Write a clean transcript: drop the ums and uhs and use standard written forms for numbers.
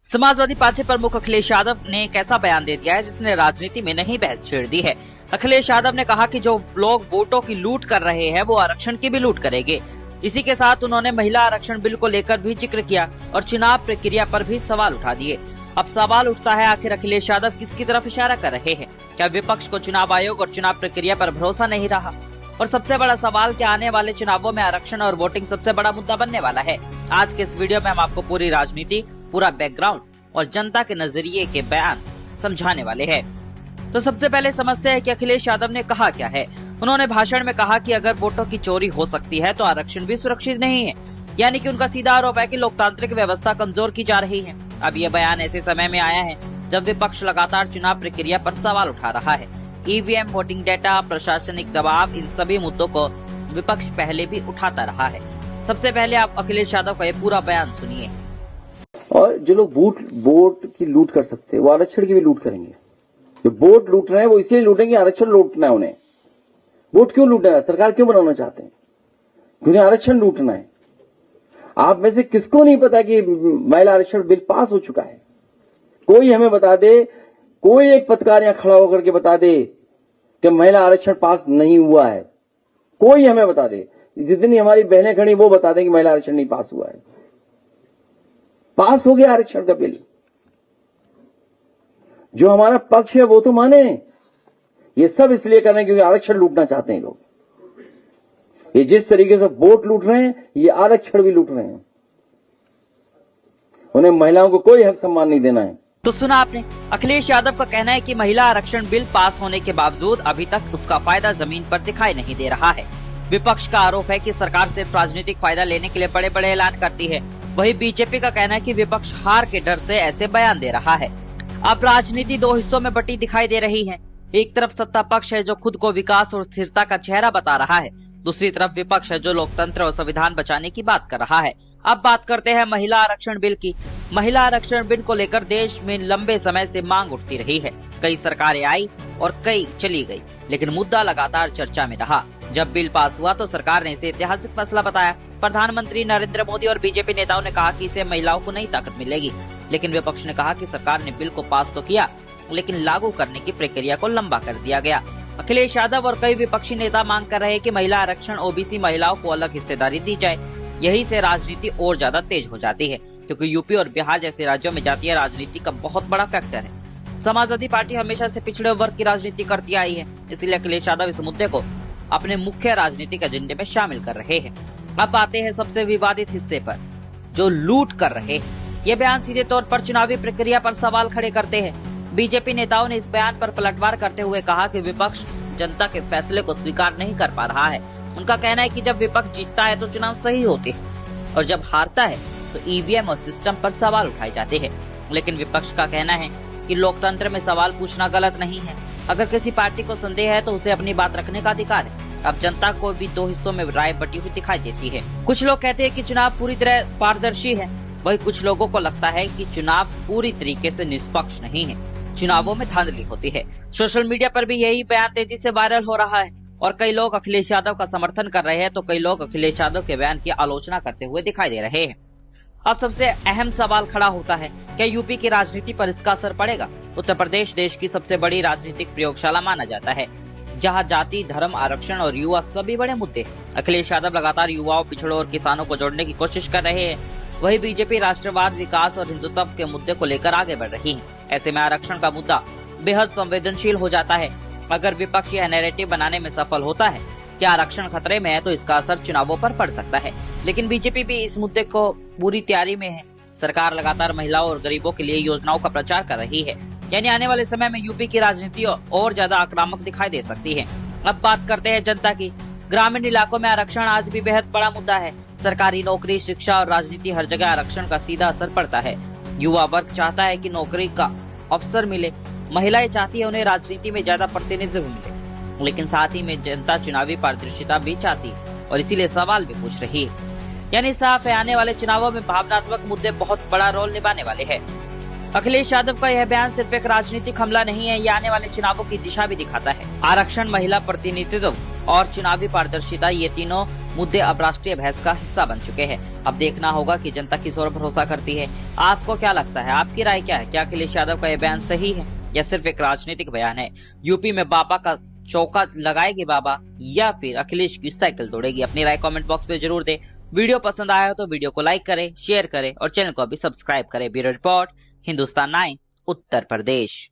Samajwadi party प्रमुख अखिलेश यादव ने एक ऐसा बयान दे दिया है जिसने राजनीति में नई बहस छेड़ दी है। अखिलेश यादव ने कहा कि जो लोग वोटों की लूट कर रहे हैं वो आरक्षण की भी लूट करेंगे। इसी के साथ उन्होंने महिला आरक्षण बिल को लेकर भी जिक्र किया और चुनाव प्रक्रिया पर भी सवाल उठा दिए। अब सवाल उठता है, आखिर अखिलेश यादव किसकी तरफ इशारा कर रहे हैं? क्या विपक्ष को चुनाव आयोग और चुनाव प्रक्रिया पर भरोसा नहीं रहा? और सबसे बड़ा सवाल, क्या आने वाले चुनावों में आरक्षण और वोटिंग सबसे बड़ा मुद्दा बनने वाला है? आज के इस वीडियो में हम आपको पूरी राजनीति, पूरा बैकग्राउंड और जनता के नजरिए के बयान समझाने वाले हैं। तो सबसे पहले समझते हैं कि अखिलेश यादव ने कहा क्या है। उन्होंने भाषण में कहा कि अगर वोटों की चोरी हो सकती है तो आरक्षण भी सुरक्षित नहीं है। यानी कि उनका सीधा आरोप है कि लोकतांत्रिक व्यवस्था कमजोर की जा रही है। अब ये बयान ऐसे समय में आया है जब विपक्ष लगातार चुनाव प्रक्रिया पर सवाल उठा रहा है। ईवीएम, वोटिंग डेटा, प्रशासनिक दबाव, इन सभी मुद्दों को विपक्ष पहले भी उठाता रहा है। सबसे पहले आप अखिलेश यादव का ये पूरा बयान सुनिए। और जो लोग वोट की लूट कर सकते हैं वो आरक्षण की भी लूट करेंगे। जो वोट लूट रहे हैं वो इसलिए लूटेंगे, आरक्षण लूटना है उन्हें। वोट क्यों लूटना है? सरकार क्यों बनाना चाहते हैं? क्योंकि आरक्षण लूटना है। आप में से किसको नहीं पता कि महिला आरक्षण बिल पास हो चुका है? कोई हमें बता दे, कोई एक पत्रकार यहां खड़ा होकर के बता दे कि महिला आरक्षण पास नहीं हुआ है। कोई हमें बता दे। जितनी हमारी बहनें खड़ी वो बता दें कि महिला आरक्षण नहीं पास हुआ है। पास हो गया आरक्षण का बिल। जो हमारा पक्ष है वो तो माने। ये सब इसलिए कर रहे हैं क्योंकि आरक्षण लूटना चाहते हैं लोग। ये जिस तरीके से वोट लूट रहे हैं, ये आरक्षण भी लूट रहे हैं। उन्हें महिलाओं को कोई हक सम्मान नहीं देना है। तो सुना आपने, अखिलेश यादव का कहना है कि महिला आरक्षण बिल पास होने के बावजूद अभी तक उसका फायदा जमीन पर दिखाई नहीं दे रहा है। विपक्ष का आरोप है कि सरकार सिर्फ राजनीतिक फायदा लेने के लिए बड़े बड़े ऐलान करती है। वहीं बीजेपी का कहना है कि विपक्ष हार के डर से ऐसे बयान दे रहा है। अब राजनीति दो हिस्सों में बटी दिखाई दे रही है। एक तरफ सत्ता पक्ष है जो खुद को विकास और स्थिरता का चेहरा बता रहा है। दूसरी तरफ विपक्ष है जो लोकतंत्र और संविधान बचाने की बात कर रहा है। अब बात करते हैं महिला आरक्षण बिल की। महिला आरक्षण बिल को लेकर देश में लंबे समय से मांग उठती रही है। कई सरकारें आई और कई चली गई, लेकिन मुद्दा लगातार चर्चा में रहा। जब बिल पास हुआ तो सरकार ने इसे ऐतिहासिक फैसला बताया। प्रधानमंत्री नरेंद्र मोदी और बीजेपी नेताओं ने कहा कि इससे महिलाओं को नई ताकत मिलेगी, लेकिन विपक्ष ने कहा कि सरकार ने बिल को पास तो किया, लेकिन लागू करने की प्रक्रिया को लंबा कर दिया गया। अखिलेश यादव और कई विपक्षी नेता मांग कर रहे हैं कि महिला आरक्षण, ओबीसी महिलाओं को अलग हिस्सेदारी दी जाए। यही से राजनीति और ज्यादा तेज हो जाती है, क्योंकि यूपी और बिहार जैसे राज्यों में जातीय राजनीति का बहुत बड़ा फैक्टर है। समाजवादी पार्टी हमेशा से पिछड़े वर्ग की राजनीति करती आई है, इसलिए अखिलेश यादव इस मुद्दे को अपने मुख्य राजनीतिक एजेंडे में शामिल कर रहे हैं। अब आते हैं सबसे विवादित हिस्से पर, जो लूट कर रहे हैं। ये बयान सीधे तौर पर चुनावी प्रक्रिया पर सवाल खड़े करते हैं। बीजेपी नेताओं ने इस बयान पर पलटवार करते हुए कहा कि विपक्ष जनता के फैसले को स्वीकार नहीं कर पा रहा है। उनका कहना है कि जब विपक्ष जीतता है तो चुनाव सही होते हैं और जब हारता है तो ईवीएम और सिस्टम पर सवाल उठाए जाते हैं। लेकिन विपक्ष का कहना है कि लोकतंत्र में सवाल पूछना गलत नहीं है। अगर किसी पार्टी को संदेह है तो उसे अपनी बात रखने का अधिकार है। अब जनता को भी दो हिस्सों में राय बटी हुई दिखाई देती है। कुछ लोग कहते हैं कि चुनाव पूरी तरह पारदर्शी है, वहीं कुछ लोगों को लगता है कि चुनाव पूरी तरीके से निष्पक्ष नहीं है। चुनावों में धांधली होती है। सोशल मीडिया पर भी यही बयान तेजी से वायरल हो रहा है और कई लोग अखिलेश यादव का समर्थन कर रहे हैं तो कई लोग अखिलेश यादव के बयान की आलोचना करते हुए दिखाई दे रहे हैं। अब सबसे अहम सवाल खड़ा होता है, क्या यूपी की राजनीति पर इसका असर पड़ेगा? उत्तर प्रदेश देश की सबसे बड़ी राजनीतिक प्रयोगशाला माना जाता है, जहां जाति, धर्म, आरक्षण और युवा सभी बड़े मुद्दे हैं। अखिलेश यादव लगातार युवाओं, पिछड़ों और किसानों को जोड़ने की कोशिश कर रहे हैं। वहीं बीजेपी राष्ट्रवाद, विकास और हिंदुत्व के मुद्दे को लेकर आगे बढ़ रही है। ऐसे में आरक्षण का मुद्दा बेहद संवेदनशील हो जाता है। अगर विपक्ष यह नैरेटिव बनाने में सफल होता है कि आरक्षण खतरे में है तो इसका असर चुनावों पर पड़ सकता है। लेकिन बीजेपी भी इस मुद्दे को पूरी तैयारी में है। सरकार लगातार महिलाओं और गरीबों के लिए योजनाओं का प्रचार कर रही है। यानी आने वाले समय में यूपी की राजनीति और ज्यादा आक्रामक दिखाई दे सकती है। अब बात करते हैं जनता की। ग्रामीण इलाकों में आरक्षण आज भी बेहद बड़ा मुद्दा है। सरकारी नौकरी, शिक्षा और राजनीति, हर जगह आरक्षण का सीधा असर पड़ता है। युवा वर्ग चाहता है कि नौकरी का अवसर मिले, महिलाएं चाहती है उन्हें राजनीति में ज्यादा प्रतिनिधित्व मिले, लेकिन साथ ही में जनता चुनावी पारदर्शिता भी चाहती है और इसीलिए सवाल भी पूछ रही है। यानी साफ है, आने वाले चुनावों में भावनात्मक मुद्दे बहुत बड़ा रोल निभाने वाले हैं। अखिलेश यादव का यह बयान सिर्फ एक राजनीतिक हमला नहीं है, यह आने वाले चुनावों की दिशा भी दिखाता है। आरक्षण, महिला प्रतिनिधित्व और चुनावी पारदर्शिता, ये तीनों मुद्दे अब राष्ट्रीय बहस का हिस्सा बन चुके हैं। अब देखना होगा कि जनता किस ओर भरोसा करती है। आपको क्या लगता है, आपकी राय क्या है? क्या अखिलेश यादव का यह बयान सही है या सिर्फ एक राजनीतिक बयान है? यूपी में बाबा का चौका लगाएगी बाबा या फिर अखिलेश की साइकिल तोड़ेगी? अपनी राय कमेंट बॉक्स में जरूर दें। वीडियो पसंद आया हो तो वीडियो को लाइक करें, शेयर करें और चैनल को अभी सब्सक्राइब करें। Bureau report, Hindustan 9, Uttar Pradesh.